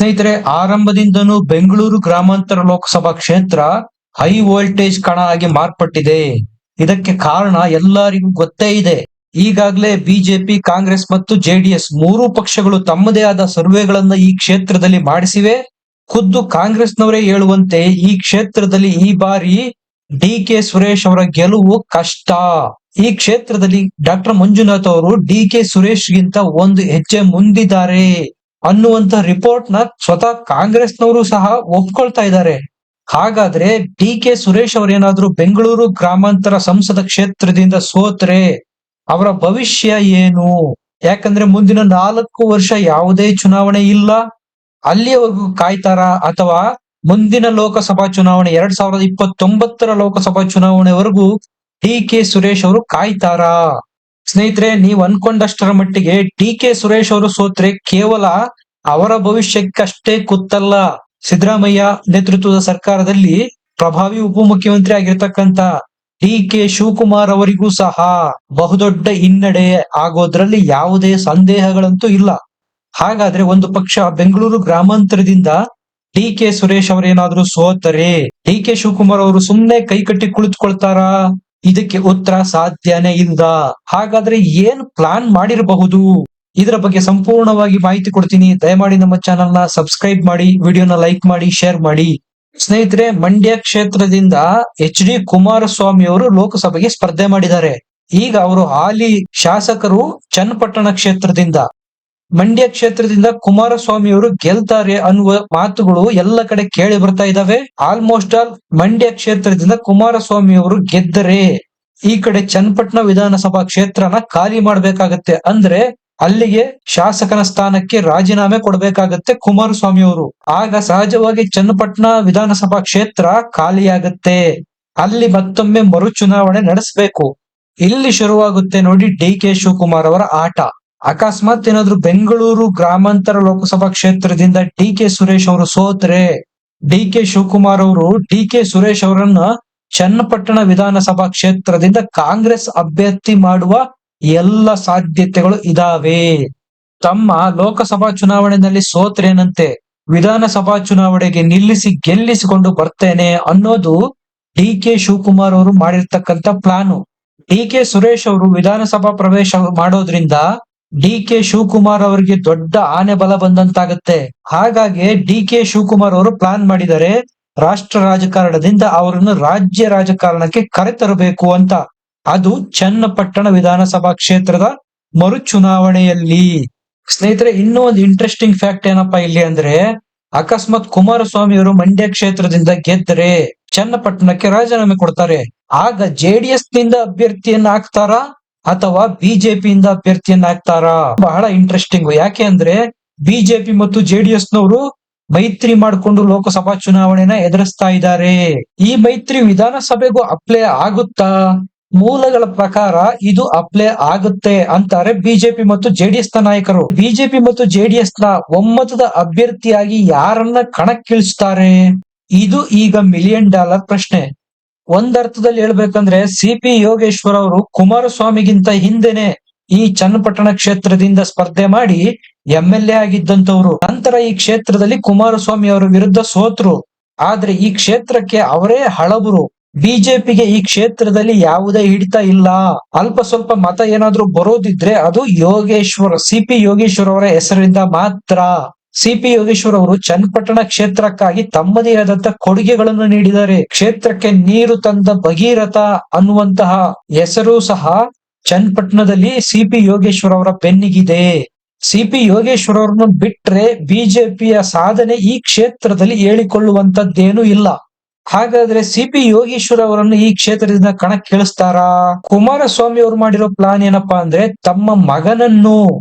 ಸ್ನೇಹಿತರೆ, ಆರಂಭದಿಂದನೂ ಬೆಂಗಳೂರು ಗ್ರಾಮಾಂತರ ಲೋಕಸಭಾ ಕ್ಷೇತ್ರ ಹೈ ವೋಲ್ಟೇಜ್ ಕಣ ಆಗಿ ಮಾರ್ಪಟ್ಟಿದೆ. ಇದಕ್ಕೆ ಕಾರಣ ಎಲ್ಲರಿಗೂ ಗೊತ್ತೇ ಇದೆ. ಈಗಾಗಲೇ ಬಿಜೆಪಿ, ಕಾಂಗ್ರೆಸ್ ಮತ್ತು ಜೆಡಿಎಸ್ ಮೂರೂ ಪಕ್ಷಗಳು ತಮ್ಮದೇ ಆದ ಸರ್ವೆಗಳನ್ನ ಈ ಕ್ಷೇತ್ರದಲ್ಲಿ ಮಾಡಿಸಿವೆ. ಖುದ್ದು ಕಾಂಗ್ರೆಸ್ನವರೇ ಹೇಳುವಂತೆ ಈ ಕ್ಷೇತ್ರದಲ್ಲಿ ಈ ಬಾರಿ ಡಿ.ಕೆ. ಸುರೇಶ್ ಅವರ ಗೆಲುವು ಕಷ್ಟ. ಈ ಕ್ಷೇತ್ರದಲ್ಲಿ ಡಾಕ್ಟರ್ ಮಂಜುನಾಥ್ ಅವರು ಡಿ.ಕೆ. ಸುರೇಶ್ ಗಿಂತ ಒಂದು ಹೆಜ್ಜೆ ಮುಂದಿದ್ದಾರೆ ಅನ್ನುವಂತ ರಿಪೋರ್ಟ್ ನ ಸ್ವತಃ ಕಾಂಗ್ರೆಸ್ನವರು ಸಹ ಒಪ್ಕೊಳ್ತಾ ಇದ್ದಾರೆ. ಹಾಗಾದ್ರೆ ಡಿ.ಕೆ. ಸುರೇಶ್ ಅವರೇನಾದ್ರೂ ಬೆಂಗಳೂರು ಗ್ರಾಮಾಂತರ ಸಂಸದ ಕ್ಷೇತ್ರದಿಂದ ಸೋತ್ರೆ ಅವರ ಭವಿಷ್ಯ ಏನು? ಯಾಕಂದ್ರೆ ಮುಂದಿನ 4 ವರ್ಷ ಯಾವುದೇ ಚುನಾವಣೆ ಇಲ್ಲ. ಅಲ್ಲಿಯವರೆಗೂ ಕಾಯ್ತಾರಾ ಅಥವಾ ಮುಂದಿನ ಲೋಕಸಭಾ ಚುನಾವಣೆ 2029 ಲೋಕಸಭಾ ಚುನಾವಣೆವರೆಗೂ ಡಿ.ಕೆ. ಸುರೇಶ್ ಅವರು ಕಾಯ್ತಾರಾ? ಸ್ನೇಹಿತರೆ, ನೀವು ಅನ್ಕೊಂಡಷ್ಟರ ಮಟ್ಟಿಗೆ ಡಿ.ಕೆ. ಸುರೇಶ್ ಅವರು ಸೋತ್ರೆ ಕೇವಲ ಅವರ ಭವಿಷ್ಯಕ್ಕಷ್ಟೇ ಕುತ್ತಲ್ಲ, ಸಿದ್ದರಾಮಯ್ಯ ನೇತೃತ್ವದ ಸರ್ಕಾರದಲ್ಲಿ ಪ್ರಭಾವಿ ಉಪಮುಖ್ಯಮಂತ್ರಿ ಆಗಿರ್ತಕ್ಕಂತ ಡಿ.ಕೆ. ಶಿವಕುಮಾರ್ ಅವರಿಗೂ ಸಹ ಬಹುದೊಡ್ಡ ಹಿನ್ನಡೆ ಆಗೋದ್ರಲ್ಲಿ ಯಾವುದೇ ಸಂದೇಹಗಳಂತೂ ಇಲ್ಲ. ಹಾಗಾದ್ರೆ ಒಂದು ಪಕ್ಷ ಬೆಂಗಳೂರು ಗ್ರಾಮಾಂತರದಿಂದ ಡಿ.ಕೆ. ಸುರೇಶ್ ಅವರೇನಾದ್ರೂ ಸೋತರೆ ಡಿ.ಕೆ. ಶಿವಕುಮಾರ್ ಅವರು ಸುಮ್ನೆ ಕೈಕಟ್ಟಿ ಕುಳಿತುಕೊಳ್ತಾರಾ? ಇದಕ್ಕೆ ಉತ್ತರ ಸಾಧ್ಯನೇ ಇಲ್ಲ. ಹಾಗಾದ್ರೆ ಏನ್ ಪ್ಲಾನ್ ಮಾಡಿರಬಹುದು? ಇದರ ಬಗ್ಗೆ ಸಂಪೂರ್ಣವಾಗಿ ಮಾಹಿತಿ ಕೊಡ್ತೀನಿ. ದಯಮಾಡಿ ನಮ್ಮ ಚಾನೆಲ್ ನ ಸಬ್ಸ್ಕ್ರೈಬ್ ಮಾಡಿ, ವಿಡಿಯೋನ ಲೈಕ್ ಮಾಡಿ, ಶೇರ್ ಮಾಡಿ. ಸ್ನೇಹಿತರೆ, ಮಂಡ್ಯ ಕ್ಷೇತ್ರದಿಂದ ಎಚ್.ಡಿ. ಕುಮಾರಸ್ವಾಮಿ ಅವರು ಲೋಕಸಭೆಗೆ ಸ್ಪರ್ಧೆ ಮಾಡಿದ್ದಾರೆ. ಈಗ ಅವರು ಹಾಲಿ ಶಾಸಕರು ಚನ್ನಪಟ್ಟಣ ಕ್ಷೇತ್ರದಿಂದ. ಮಂಡ್ಯ ಕ್ಷೇತ್ರದಿಂದ ಕುಮಾರಸ್ವಾಮಿ ಅವರು ಗೆಲ್ತಾರೆ ಅನ್ನುವ ಮಾತುಗಳು ಎಲ್ಲ ಕಡೆ ಕೇಳಿ ಬರ್ತಾ ಇದಾವೆ. ಆಲ್ಮೋಸ್ಟ್ ಆಲ್ ಮಂಡ್ಯ ಕ್ಷೇತ್ರದಿಂದ ಕುಮಾರಸ್ವಾಮಿ ಅವರು ಗೆದ್ದರೆ ಈ ಕಡೆ ಚನ್ನಪಟ್ಟಣ ವಿಧಾನಸಭಾ ಕ್ಷೇತ್ರನ ಖಾಲಿ ಮಾಡ್ಬೇಕಾಗತ್ತೆ. ಅಂದ್ರೆ ಅಲ್ಲಿಗೆ ಶಾಸಕನ ಸ್ಥಾನಕ್ಕೆ ರಾಜೀನಾಮೆ ಕೊಡಬೇಕಾಗತ್ತೆ ಕುಮಾರಸ್ವಾಮಿ ಅವರು. ಆಗ ಸಹಜವಾಗಿ ಚನ್ನಪಟ್ಟಣ ವಿಧಾನಸಭಾ ಕ್ಷೇತ್ರ ಖಾಲಿಯಾಗತ್ತೆ. ಅಲ್ಲಿ ಮತ್ತೊಮ್ಮೆ ಮರು ಚುನಾವಣೆ ನಡೆಸಬೇಕು. ಇಲ್ಲಿ ಶುರುವಾಗುತ್ತೆ ನೋಡಿ ಡಿ.ಕೆ. ಶಿವಕುಮಾರ್ ಅವರ ಆಟ. ಅಕಸ್ಮಾತ್ ಏನಾದ್ರು ಬೆಂಗಳೂರು ಗ್ರಾಮಾಂತರ ಲೋಕಸಭಾ ಕ್ಷೇತ್ರದಿಂದ ಡಿ.ಕೆ. ಸುರೇಶ್ ಅವರು ಸೋತ್ರೆ ಡಿ.ಕೆ. ಶಿವಕುಮಾರ್ ಅವರು ಡಿ.ಕೆ. ಸುರೇಶ್ ಅವರನ್ನ ಚನ್ನಪಟ್ಟಣ ವಿಧಾನಸಭಾ ಕ್ಷೇತ್ರದಿಂದ ಕಾಂಗ್ರೆಸ್ ಅಭ್ಯರ್ಥಿ ಮಾಡುವ ಎಲ್ಲ ಸಾಧ್ಯತೆಗಳು ಇದಾವೆ. ತಮ್ಮ ಲೋಕಸಭಾ ಚುನಾವಣೆಯಲ್ಲಿ ಸೋತ್ರೇನಂತೆ ವಿಧಾನಸಭಾ ಚುನಾವಣೆಗೆ ಗೆಲ್ಲಿಸಿಕೊಂಡು ಬರ್ತೇನೆ ಅನ್ನೋದು ಡಿ.ಕೆ. ಶಿವಕುಮಾರ್ ಅವರು ಮಾಡಿರ್ತಕ್ಕಂಥ ಪ್ಲಾನು. ಡಿ.ಕೆ. ಸುರೇಶ್ ಅವರು ವಿಧಾನಸಭಾ ಪ್ರವೇಶ ಮಾಡೋದ್ರಿಂದ ಡಿ.ಕೆ. ಶಿವಕುಮಾರ್ ಅವರಿಗೆ ದೊಡ್ಡ ಆನೆ ಬಲ ಬಂದಂತಾಗತ್ತೆ. ಹಾಗಾಗಿ ಡಿ.ಕೆ. ಶಿವಕುಮಾರ್ ಅವರು ಪ್ಲಾನ್ ಮಾಡಿದರೆ ರಾಷ್ಟ್ರ ರಾಜಕಾರಣದಿಂದ ಅವರನ್ನು ರಾಜ್ಯ ರಾಜಕಾರಣಕ್ಕೆ ಕರೆತರಬೇಕು ಅಂತ. ಅದು ಚನ್ನಪಟ್ಟಣ ವಿಧಾನಸಭಾ ಕ್ಷೇತ್ರದ ಮರು ಚುನಾವಣೆಯಲ್ಲಿ. ಸ್ನೇಹಿತರೆ, ಇನ್ನೂ ಒಂದು ಇಂಟ್ರೆಸ್ಟಿಂಗ್ ಫ್ಯಾಕ್ಟ್ ಏನಪ್ಪಾ ಇಲ್ಲಿ ಅಂದ್ರೆ, ಅಕಸ್ಮಾತ್ ಕುಮಾರಸ್ವಾಮಿ ಅವರು ಮಂಡ್ಯ ಕ್ಷೇತ್ರದಿಂದ ಗೆದ್ದರೆ ಚನ್ನಪಟ್ಟಣಕ್ಕೆ ರಾಜೀನಾಮೆ ಕೊಡ್ತಾರೆ. ಆಗ ಜೆಡಿಎಸ್ ನಿಂದ ಅಭ್ಯರ್ಥಿಯನ್ನ ಹಾಕ್ತಾರಾ ಅಥವಾ ಬಿಜೆಪಿಯಿಂದ ಅಭ್ಯರ್ಥಿಯನ್ನ ಹಾಕ್ತಾರಾ? ಬಹಳ ಇಂಟ್ರೆಸ್ಟಿಂಗ್. ಯಾಕೆ ಅಂದ್ರೆ ಬಿಜೆಪಿ ಮತ್ತು ಜೆಡಿಎಸ್ ನವರು ಮೈತ್ರಿ ಮಾಡಿಕೊಂಡು ಲೋಕಸಭಾ ಚುನಾವಣೆನ ಎದುರಿಸ್ತಾ ಇದ್ದಾರೆ. ಈ ಮೈತ್ರಿ ವಿಧಾನಸಭೆಗೂ ಅಪ್ಲೈ ಆಗುತ್ತಾ? ಮೂಲಗಳ ಪ್ರಕಾರ ಇದು ಅಪ್ಲೈ ಆಗುತ್ತೆ ಅಂತಾರೆ ಬಿಜೆಪಿ ಮತ್ತು ಜೆಡಿಎಸ್ ನ ನಾಯಕರು. ಬಿಜೆಪಿ ಮತ್ತು ಜೆಡಿಎಸ್ ನ ಒಮ್ಮತದ ಅಭ್ಯರ್ಥಿಯಾಗಿ ಯಾರನ್ನ ಕಣಕ್ಕಿಳಿಸ್ತಾರೆ? ಇದು ಈಗ $1 ಮಿಲಿಯನ್ ಪ್ರಶ್ನೆ. ಒಂದರ್ಥದಲ್ಲಿ ಹೇಳ್ಬೇಕಂದ್ರೆ ಸಿ.ಪಿ. ಯೋಗೇಶ್ವರ್ ಅವರು ಕುಮಾರಸ್ವಾಮಿಗಿಂತ ಹಿಂದೆನೆ ಈ ಚನ್ನಪಟ್ಟಣ ಕ್ಷೇತ್ರದಿಂದ ಸ್ಪರ್ಧೆ ಮಾಡಿ MLA ಆಗಿದ್ದಂತವ್ರು. ನಂತರ ಈ ಕ್ಷೇತ್ರದಲ್ಲಿ ಕುಮಾರಸ್ವಾಮಿ ಅವರ ವಿರುದ್ಧ ಸೋತ್ರು. ಆದ್ರೆ ಈ ಕ್ಷೇತ್ರಕ್ಕೆ ಅವರೇ ಹಳಬರು. ಬಿಜೆಪಿಗೆ ಈ ಕ್ಷೇತ್ರದಲ್ಲಿ ಯಾವುದೇ ಹಿಡಿತ ಇಲ್ಲ. ಅಲ್ಪ ಸ್ವಲ್ಪ ಮತ ಏನಾದ್ರೂ ಬರೋದಿದ್ರೆ ಅದು ಸಿ.ಪಿ. ಯೋಗೇಶ್ವರ್ ಅವರ ಹೆಸರಿಂದ ಮಾತ್ರ. ಸಿ.ಪಿ. ಯೋಗೇಶ್ವರ್ ಅವರು ಚನ್ನಪಟ್ಟಣ ಕ್ಷೇತ್ರಕ್ಕಾಗಿ ತಮ್ಮದೇ ಆದಂತ ಕೊಡುಗೆಗಳನ್ನು ನೀಡಿದ್ದಾರೆ. ಕ್ಷೇತ್ರಕ್ಕೆ ನೀರು ತಂದ ಭಗೀರಥ ಅನ್ನುವಂತಹ ಹೆಸರು ಸಹ ಚನ್ನಪಟ್ಟಣದಲ್ಲಿ ಸಿ.ಪಿ. ಯೋಗೇಶ್ವರ್ ಅವರ ಬೆನ್ನಿಗಿದೆ. ಸಿ.ಪಿ. ಯೋಗೇಶ್ವರ್ ಅವರನ್ನು ಬಿಟ್ರೆ ಬಿಜೆಪಿಯ ಸಾಧನೆ ಈ ಕ್ಷೇತ್ರದಲ್ಲಿ ಹೇಳಿಕೊಳ್ಳುವಂತದ್ದೇನೂ ಇಲ್ಲ. ಹಾಗಾದ್ರೆ ಸಿ.ಪಿ. ಯೋಗೇಶ್ವರ್ ಅವರನ್ನು ಈ ಕ್ಷೇತ್ರದಿಂದ ಕಣಕ್ಕಿಳಿಸ್ತಾರಾ? ಕುಮಾರಸ್ವಾಮಿ ಅವರು ಮಾಡಿರೋ ಪ್ಲಾನ್ ಏನಪ್ಪಾ ಅಂದ್ರೆ, ತಮ್ಮ ಮಗನನ್ನು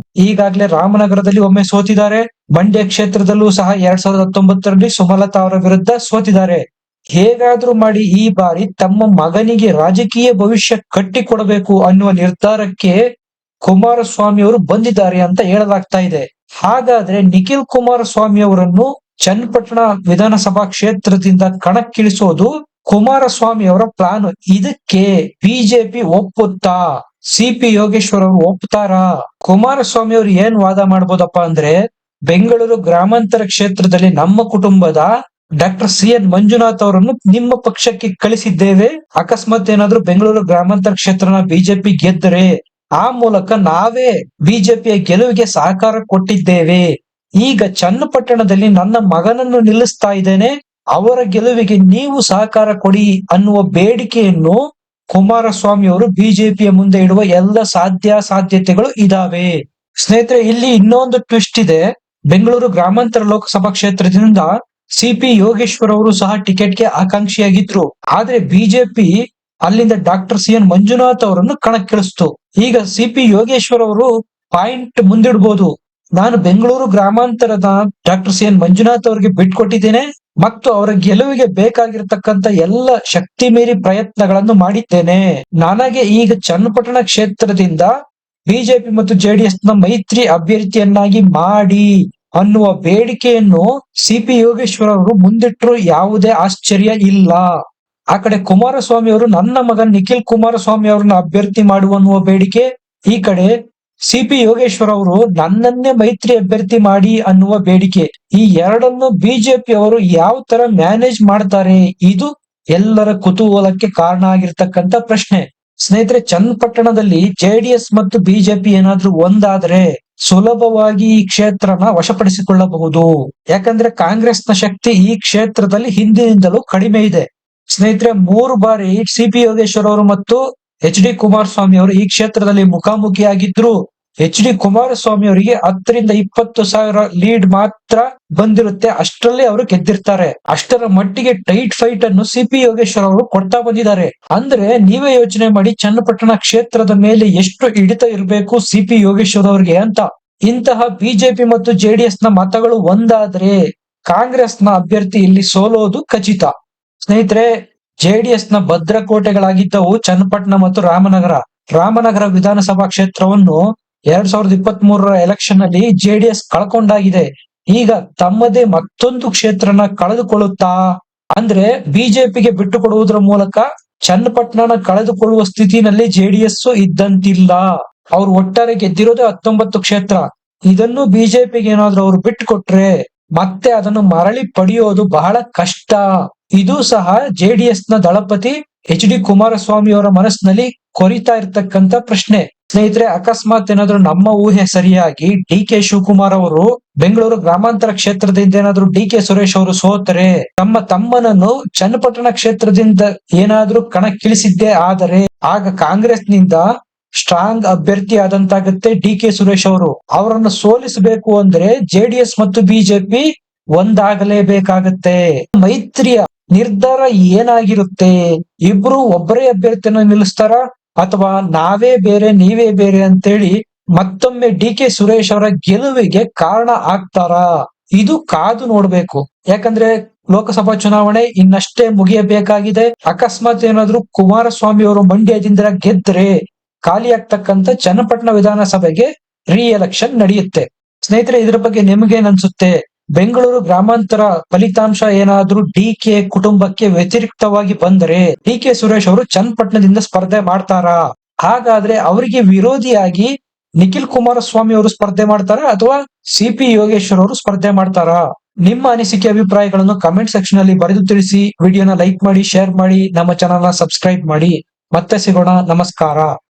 ಈಗಾಗಲೇ ರಾಮನಗರದಲ್ಲಿ ಒಮ್ಮೆ ಸೋತಿದ್ದಾರೆ. ಮಂಡ್ಯ ಕ್ಷೇತ್ರದಲ್ಲೂ ಸಹ 2019ರಲ್ಲಿ ಸುಮಲತಾ ಅವರ ವಿರುದ್ಧ ಸೋತಿದ್ದಾರೆ. ಹೇಗಾದ್ರೂ ಮಾಡಿ ಈ ಬಾರಿ ತಮ್ಮ ಮಗನಿಗೆ ರಾಜಕೀಯ ಭವಿಷ್ಯ ಕಟ್ಟಿಕೊಡಬೇಕು ಅನ್ನುವ ನಿರ್ಧಾರಕ್ಕೆ ಕುಮಾರಸ್ವಾಮಿ ಅವರು ಬಂದಿದ್ದಾರೆ ಅಂತ ಹೇಳಲಾಗ್ತಾ ಇದೆ. ಹಾಗಾದ್ರೆ ನಿಖಿಲ್ ಕುಮಾರಸ್ವಾಮಿ ಅವರನ್ನು ಚನ್ನಪಟ್ಟಣ ವಿಧಾನಸಭಾ ಕ್ಷೇತ್ರದಿಂದ ಕಣಕ್ಕಿಳಿಸೋದು ಕುಮಾರಸ್ವಾಮಿ ಅವರ ಪ್ಲಾನ್. ಇದಕ್ಕೆ ಬಿಜೆಪಿ ಒಪ್ಪುತ್ತಾ? ಸಿ.ಪಿ. ಯೋಗೇಶ್ವರ್ ಅವರು ಒಪ್ತಾರಾ? ಕುಮಾರಸ್ವಾಮಿ ಅವರು ಏನ್ ವಾದ ಮಾಡ್ಬೋದಪ್ಪ ಅಂದ್ರೆ, ಬೆಂಗಳೂರು ಗ್ರಾಮಾಂತರ ಕ್ಷೇತ್ರದಲ್ಲಿ ನಮ್ಮ ಕುಟುಂಬದ ಡಾಕ್ಟರ್ CN ಮಂಜುನಾಥ್ ಅವರನ್ನು ನಿಮ್ಮ ಪಕ್ಷಕ್ಕೆ ಕಳಿಸಿದ್ದೇವೆ. ಅಕಸ್ಮಾತ್ ಏನಾದ್ರೂ ಬೆಂಗಳೂರು ಗ್ರಾಮಾಂತರ ಕ್ಷೇತ್ರನ ಬಿಜೆಪಿ ಗೆದ್ದರೆ ಆ ಮೂಲಕ ನಾವೇ ಬಿಜೆಪಿಯ ಗೆಲುವಿಗೆ ಸಹಕಾರ ಕೊಟ್ಟಿದ್ದೇವೆ. ಈಗ ಚನ್ನಪಟ್ಟಣದಲ್ಲಿ ನನ್ನ ಮಗನನ್ನು ನಿಲ್ಲಿಸ್ತಾ ಇದ್ದೇನೆ, ಅವರ ಗೆಲುವಿಗೆ ನೀವು ಸಹಕಾರ ಕೊಡಿ ಅನ್ನುವ ಬೇಡಿಕೆಯನ್ನು ಕುಮಾರಸ್ವಾಮಿ ಅವರು ಬಿಜೆಪಿಯ ಮುಂದೆ ಇಡುವ ಎಲ್ಲ ಸಾಧ್ಯತೆಗಳು ಇದಾವೆ. ಸ್ನೇಹಿತರೆ, ಇಲ್ಲಿ ಇನ್ನೊಂದು ಟ್ವಿಸ್ಟ್ ಇದೆ. ಬೆಂಗಳೂರು ಗ್ರಾಮಾಂತರ ಲೋಕಸಭಾ ಕ್ಷೇತ್ರದಿಂದ CP ಯೋಗೇಶ್ವರ್ ಅವರು ಸಹ ಟಿಕೆಟ್ಗೆ ಆಕಾಂಕ್ಷಿಯಾಗಿದ್ರು. ಆದ್ರೆ ಬಿಜೆಪಿ ಅಲ್ಲಿಂದ ಡಾಕ್ಟರ್ CN ಮಂಜುನಾಥ್ ಅವರನ್ನು ಕಣಕ್ಕಿಳಿಸ್ತು. ಈಗ CP ಯೋಗೇಶ್ವರ್ ಅವರು ಪಾಯಿಂಟ್ ಮುಂದಿಡ್ಬೋದು, ನಾನು ಬೆಂಗಳೂರು ಗ್ರಾಮಾಂತರದ ಡಾಕ್ಟರ್ CN ಮಂಜುನಾಥ್ ಅವರಿಗೆ ಬಿಟ್ಕೊಟ್ಟಿದ್ದೇನೆ ಮತ್ತು ಅವರ ಗೆಲುವಿಗೆ ಬೇಕಾಗಿರತಕ್ಕಂತ ಎಲ್ಲ ಶಕ್ತಿ ಮೀರಿ ಪ್ರಯತ್ನಗಳನ್ನು ಮಾಡಿದ್ದೇನೆ. ನನಗೆ ಈಗ ಚನ್ನಪಟ್ಟಣ ಕ್ಷೇತ್ರದಿಂದ ಬಿಜೆಪಿ ಮತ್ತು JDS ನ ಮೈತ್ರಿ ಅಭ್ಯರ್ಥಿಯನ್ನಾಗಿ ಮಾಡಿ ಅನ್ನುವ ಬೇಡಿಕೆಯನ್ನು CP ಯೋಗೇಶ್ವರ್ ಅವರು ಮುಂದಿಟ್ಟರು ಯಾವುದೇ ಆಶ್ಚರ್ಯ ಇಲ್ಲ. ಆ ಕಡೆ ಕುಮಾರಸ್ವಾಮಿ ಅವರು ನನ್ನ ಮಗ ನಿಖಿಲ್ ಕುಮಾರಸ್ವಾಮಿ ಅವರನ್ನ ಅಭ್ಯರ್ಥಿ ಮಾಡುವ ಅನ್ನುವ ಬೇಡಿಕೆ, ಈ ಕಡೆ CP ಯೋಗೇಶ್ವರ್ ಅವರು ನನ್ನನ್ನೇ ಮೈತ್ರಿ ಅಭ್ಯರ್ಥಿ ಮಾಡಿ ಅನ್ನುವ ಬೇಡಿಕೆ. ಈ ಎರಡನ್ನು ಬಿಜೆಪಿ ಅವರು ಯಾವ ತರ ಮ್ಯಾನೇಜ್ ಮಾಡ್ತಾರೆ, ಇದು ಎಲ್ಲರ ಕುತೂಹಲಕ್ಕೆ ಕಾರಣ ಆಗಿರ್ತಕ್ಕಂತ ಪ್ರಶ್ನೆ. ಸ್ನೇಹಿತರೆ, ಚನ್ನಪಟ್ಟಣದಲ್ಲಿ JDS ಮತ್ತು ಬಿಜೆಪಿ ಏನಾದ್ರೂ ಒಂದಾದ್ರೆ ಸುಲಭವಾಗಿ ಈ ಕ್ಷೇತ್ರನ ವಶಪಡಿಸಿಕೊಳ್ಳಬಹುದು. ಯಾಕಂದ್ರೆ ಕಾಂಗ್ರೆಸ್ನ ಶಕ್ತಿ ಈ ಕ್ಷೇತ್ರದಲ್ಲಿ ಹಿಂದಿನಿಂದಲೂ ಕಡಿಮೆ ಇದೆ. ಸ್ನೇಹಿತರೆ, 3 ಬಾರಿ CP ಯೋಗೇಶ್ವರ್ ಅವರು ಮತ್ತು HD ಕುಮಾರಸ್ವಾಮಿ ಅವರು ಈ ಕ್ಷೇತ್ರದಲ್ಲಿ ಮುಖಾಮುಖಿಯಾಗಿದ್ರು. HD ಕುಮಾರಸ್ವಾಮಿ ಅವರಿಗೆ 10 ರಿಂದ 20 ಸಾವಿರ ಲೀಡ್ ಮಾತ್ರ ಬಂದಿರುತ್ತೆ, ಅಷ್ಟರಲ್ಲಿ ಅವರು ಗೆದ್ದಿರ್ತಾರೆ. ಅಷ್ಟರ ಮಟ್ಟಿಗೆ ಟೈಟ್ ಫೈಟ್ ಅನ್ನು CP ಯೋಗೇಶ್ವರ್ ಅವರು ಕೊಡ್ತಾ ಬಂದಿದ್ದಾರೆ. ಅಂದ್ರೆ ನೀವೇ ಯೋಚನೆ ಮಾಡಿ, ಚನ್ನಪಟ್ಟಣ ಕ್ಷೇತ್ರದ ಮೇಲೆ ಎಷ್ಟು ಹಿಡಿತ ಇರಬೇಕು CP ಯೋಗೇಶ್ವರ್ ಅವರಿಗೆ ಅಂತ. ಇಂತಹ ಬಿಜೆಪಿ ಮತ್ತು JDS ನ ಮತಗಳು ಒಂದಾದ್ರೆ ಕಾಂಗ್ರೆಸ್ ನ ಅಭ್ಯರ್ಥಿ ಇಲ್ಲಿ ಸೋಲೋದು ಖಚಿತ. ಸ್ನೇಹಿತರೆ, JDS ನ ಭದ್ರಕೋಟೆಗಳಾಗಿದ್ದವು ಚನ್ನಪಟ್ಟಣ ಮತ್ತು ರಾಮನಗರ ವಿಧಾನಸಭಾ ಕ್ಷೇತ್ರವನ್ನು 2023ರ ಎಲೆಕ್ಷನ್ ಅಲ್ಲಿ JDS ಕಳ್ಕೊಂಡಾಗಿದೆ. ಈಗ ತಮ್ಮದೇ ಮತ್ತೊಂದು ಕ್ಷೇತ್ರನ ಕಳೆದುಕೊಳ್ಳುತ್ತಾ, ಅಂದ್ರೆ ಬಿಜೆಪಿಗೆ ಬಿಟ್ಟು ಕೊಡುವುದರ ಮೂಲಕ ಚನ್ನಪಟ್ಟಣನ ಕಳೆದುಕೊಳ್ಳುವ ಸ್ಥಿತಿನಲ್ಲಿ JDS ಇದ್ದಂತಿಲ್ಲ. ಅವ್ರು ಒಟ್ಟಾರೆ ಗೆದ್ದಿರೋದೇ 19 ಕ್ಷೇತ್ರ. ಇದನ್ನು ಬಿಜೆಪಿಗೆ ಏನಾದ್ರೂ ಅವ್ರು ಬಿಟ್ಟು ಕೊಟ್ರೆ ಮತ್ತೆ ಅದನ್ನು ಮರಳಿ ಪಡೆಯೋದು ಬಹಳ ಕಷ್ಟ. ಇದು ಸಹ JDS ನ ದಳಪತಿ HD ಕುಮಾರಸ್ವಾಮಿ ಅವರ ಮನಸ್ಸಿನಲ್ಲಿ ಕೊರಿತಾ ಇರ್ತಕ್ಕಂತ ಪ್ರಶ್ನೆ. ಸ್ನೇಹಿತರೆ, ಅಕಸ್ಮಾತ್ ಏನಾದ್ರೂ ನಮ್ಮ ಊಹೆ ಸರಿಯಾಗಿ DK ಶಿವಕುಮಾರ್ ಅವರು ಬೆಂಗಳೂರು ಗ್ರಾಮಾಂತರ ಕ್ಷೇತ್ರದಿಂದ ಏನಾದ್ರೂ DK ಸುರೇಶ್ ಅವರು ಸೋತರೆ, ತಮ್ಮನನ್ನು ಚನ್ನಪಟ್ಟಣ ಕ್ಷೇತ್ರದಿಂದ ಏನಾದ್ರೂ ಕಣಕ್ಕಿಳಿಸಿದ್ದೇ ಆದರೆ ಆಗ ಕಾಂಗ್ರೆಸ್ ನಿಂದ ಸ್ಟ್ರಾಂಗ್ ಅಭ್ಯರ್ಥಿ ಆದಂತಾಗುತ್ತೆ DK ಸುರೇಶ್ ಅವರು. ಅವರನ್ನು ಸೋಲಿಸಬೇಕು ಅಂದ್ರೆ JDS ಮತ್ತು ಬಿಜೆಪಿ ಒಂದಾಗಲೇಬೇಕಾಗತ್ತೆ. ಮೈತ್ರಿಯ ನಿರ್ಧಾರ ಏನಾಗಿರುತ್ತೆ? ಇಬ್ರು ಒಬ್ಬರೇ ಅಭ್ಯರ್ಥಿಯನ್ನು ನಿಲ್ಲಿಸ್ತಾರ ಅಥವಾ ನಾವೇ ಬೇರೆ ನೀವೇ ಬೇರೆ ಅಂತೇಳಿ ಮತ್ತೊಮ್ಮೆ DK ಸುರೇಶ್ ಅವರ ಗೆಲುವಿಗೆ ಕಾರಣ ಆಗ್ತಾರಾ? ಇದು ಕಾದು ನೋಡ್ಬೇಕು. ಯಾಕಂದ್ರೆ ಲೋಕಸಭಾ ಚುನಾವಣೆ ಇನ್ನಷ್ಟೇ ಮುಗಿಯಬೇಕಾಗಿದೆ. ಅಕಸ್ಮಾತ್ ಏನಾದ್ರೂ ಕುಮಾರಸ್ವಾಮಿ ಅವರು ಮಂಡ್ಯದಿಂದ ಗೆದ್ರೆ ಖಾಲಿ ಆಗ್ತಕ್ಕಂತ ಚನ್ನಪಟ್ಟಣ ವಿಧಾನಸಭೆಗೆ ಎಲೆಕ್ಷನ್ ನಡೆಯುತ್ತೆ. ಸ್ನೇಹಿತರೆ, ಇದ್ರ ಬಗ್ಗೆ ನಿಮ್ಗೇನ್ ಅನ್ಸುತ್ತೆ? ಬೆಂಗಳೂರು ಗ್ರಾಮಾಂತರ ಫಲಿತಾಂಶ ಏನಾದ್ರೂ DK ಕುಟುಂಬಕ್ಕೆ ವ್ಯತಿರಿಕ್ತವಾಗಿ ಬಂದರೆ DK ಸುರೇಶ್ ಅವರು ಚನ್ನಪಟ್ಟಣದಿಂದ ಸ್ಪರ್ಧೆ ಮಾಡ್ತಾರಾ? ಹಾಗಾದ್ರೆ ಅವರಿಗೆ ವಿರೋಧಿಯಾಗಿ ನಿಖಿಲ್ ಕುಮಾರಸ್ವಾಮಿ ಅವರು ಸ್ಪರ್ಧೆ ಮಾಡ್ತಾರಾ ಅಥವಾ CP ಯೋಗೇಶ್ವರ್ ಅವರು ಸ್ಪರ್ಧೆ ಮಾಡ್ತಾರಾ? ನಿಮ್ಮ ಅನಿಸಿಕೆ ಅಭಿಪ್ರಾಯಗಳನ್ನು ಕಮೆಂಟ್ ಸೆಕ್ಷನ್ ಅಲ್ಲಿ ಬರೆದು ತಿಳಿಸಿ. ವಿಡಿಯೋನ ಲೈಕ್ ಮಾಡಿ, ಶೇರ್ ಮಾಡಿ, ನಮ್ಮ ಚಾನೆಲ್ ನ ಸಬ್ಸ್ಕ್ರೈಬ್ ಮಾಡಿ. ಮತ್ತೆ ಸಿಗೋಣ. ನಮಸ್ಕಾರ.